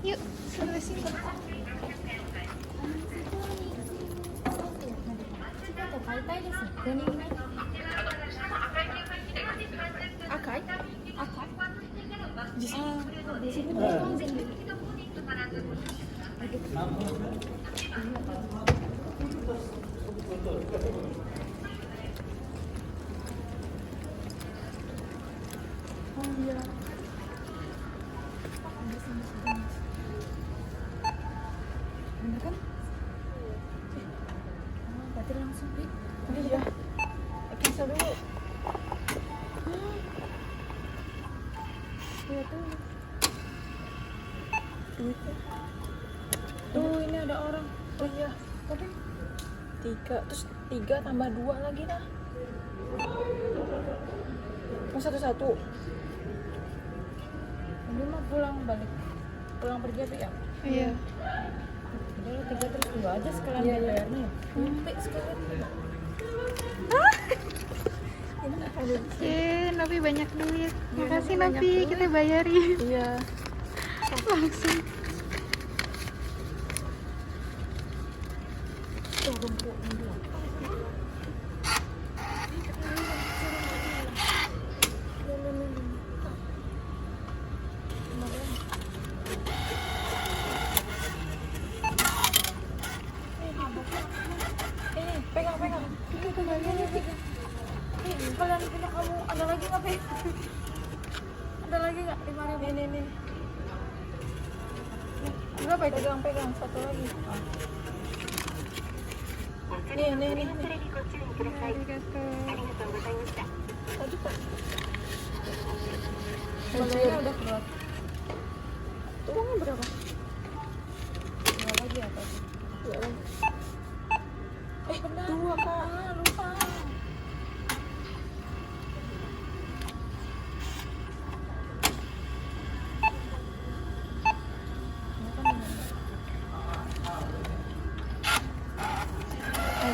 Yuk, sebelah sini. Akai? Akai? Di sini. Di sini. Oh iya. Bener kan? Oh, berarti langsung di. Oh iya. Cancel dulu. Lihat tuh. Duitnya. Tuh ini ada orang. Oh iya. Tapi 3 terus 3 tambah 2 lagi dah. Oh, 1-1. Ini mah pulang balik. Pulang pergi apa ya? Iya. Udah 3 terus 2 aja sekalian bayarnya. Sampai sekalian. Novi banyak duit. Makasih Novi, kita bayarin. Iya. Langsung. Tuh rumput ini. Pegang. Kalian punya kamu ada lagi nggak, Pe? Ada lagi nggak? 5.000. Ini. Berapa itu? Pegang satu lagi. Nih. Tadi kok. Baliknya udah keluar. Uangnya berapa? Dua lagi apa? Dua lagi. Benar. 2 Kak. Lupa.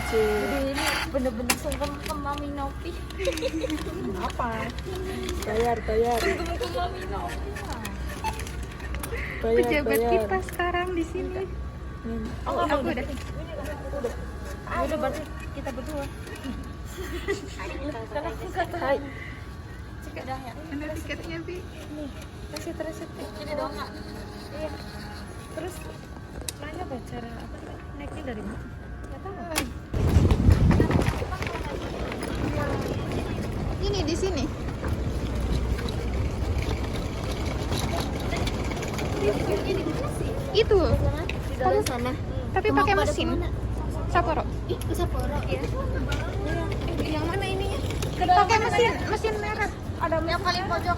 Jadi ini bener-bener sungkem ke Mami Novi. Apa? Bayar. Sungkem ke Mami Novi lah. Pejabat kita sekarang di sini. Oh, aku udah. Udah berarti kita berdua. Karena aku kata hai. Cek dah ya. Mana tiketnya, Bi? Nih, resit. Ini doang Kak. Iya. Terus nanya cara apa naiknya dari mana? Enggak tahu. Ini di sini. Itu. Di dalam sana. Tapi pakai mesin. Sapporo. Ke Sapporo ya. Yang mana ininya? Pakai mesin merah. Ada yang paling pojok.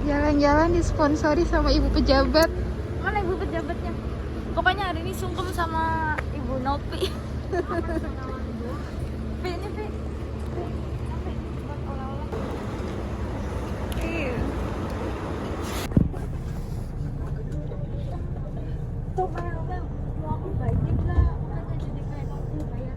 Jalan-jalan disponsori sama ibu pejabat. Mana ibu pejabatnya? Pokoknya hari ini sungkem sama Ibu Novi. Ini Pi. Iya. Tuh Mel, mau aku bagiin lah. Makanya jadi kayak aku bayar.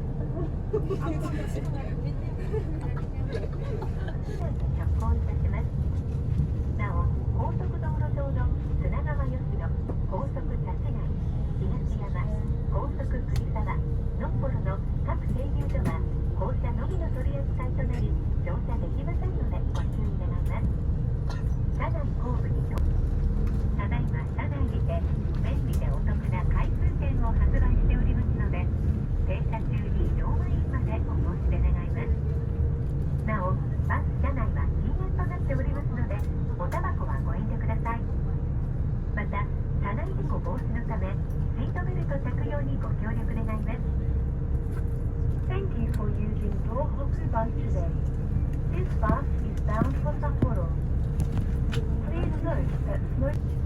ベルト着用にご協力願います。Thank you for using Tohoku Bus today. This bus is bound for Sapporo. Please note that smoking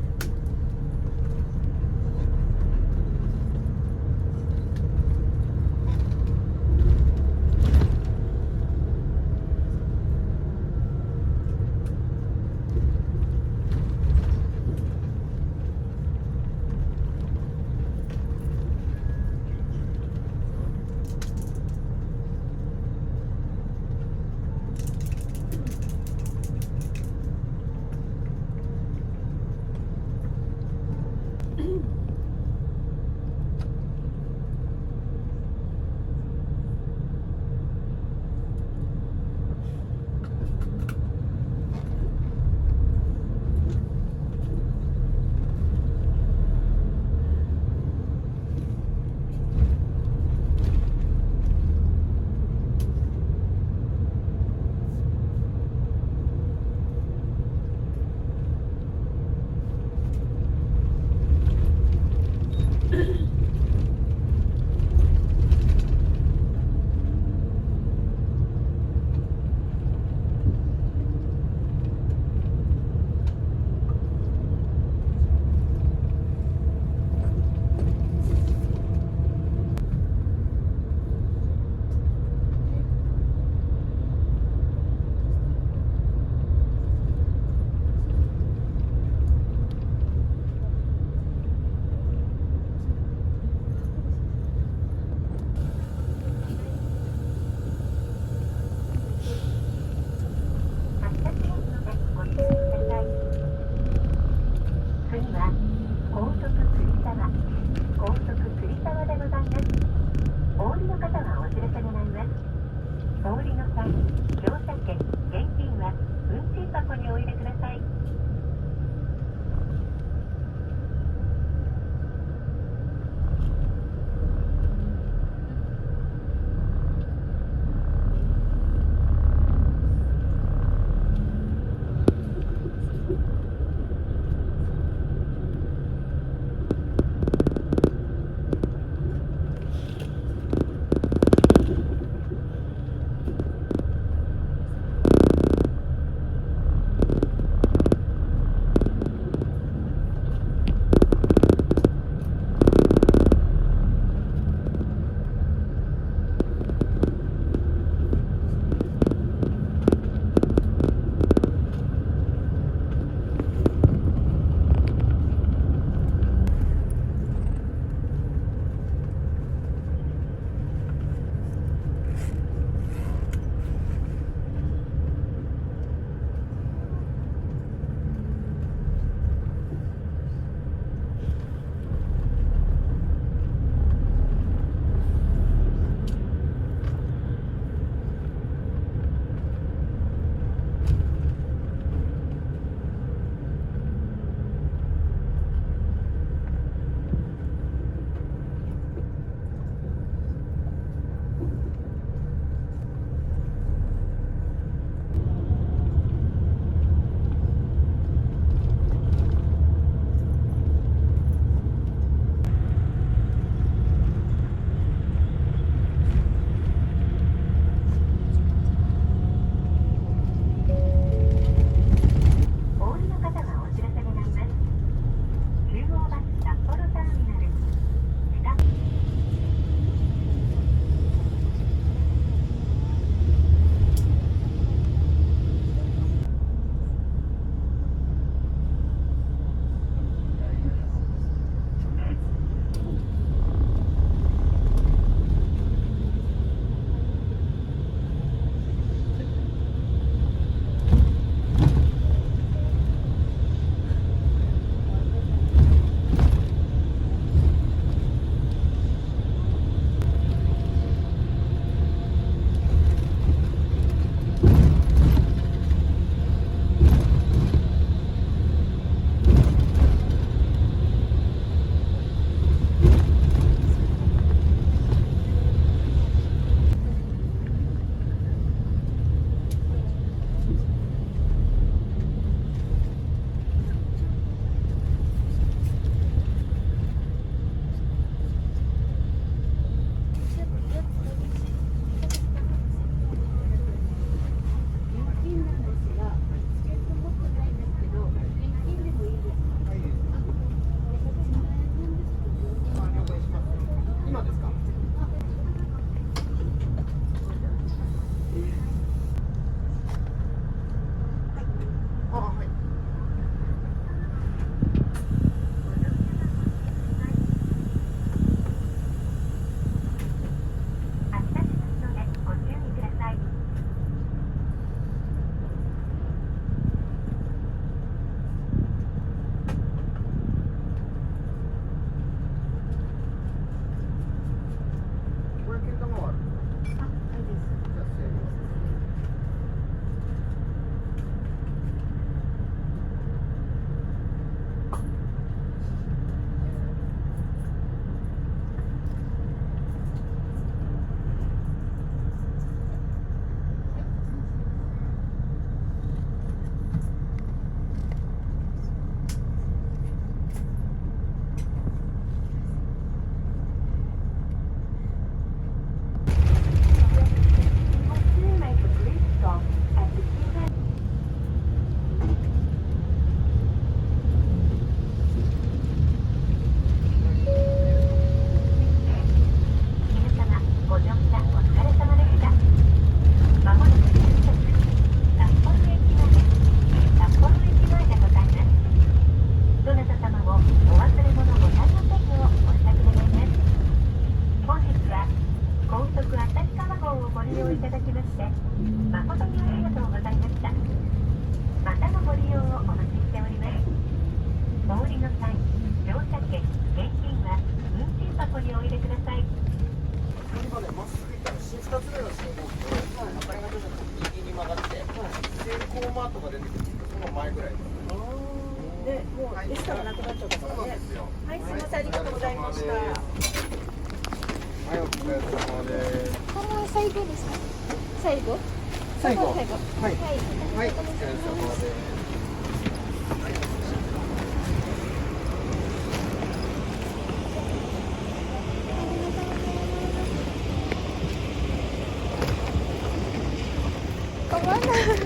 ぐらいです。で、もうレストランなくなっちゃったからね。はい、すみません、ありがとうございました。はい、お疲れ様です。これは最後ですか？最後？最後。最後。はい。はい。はい、お疲れ様です。Kemana?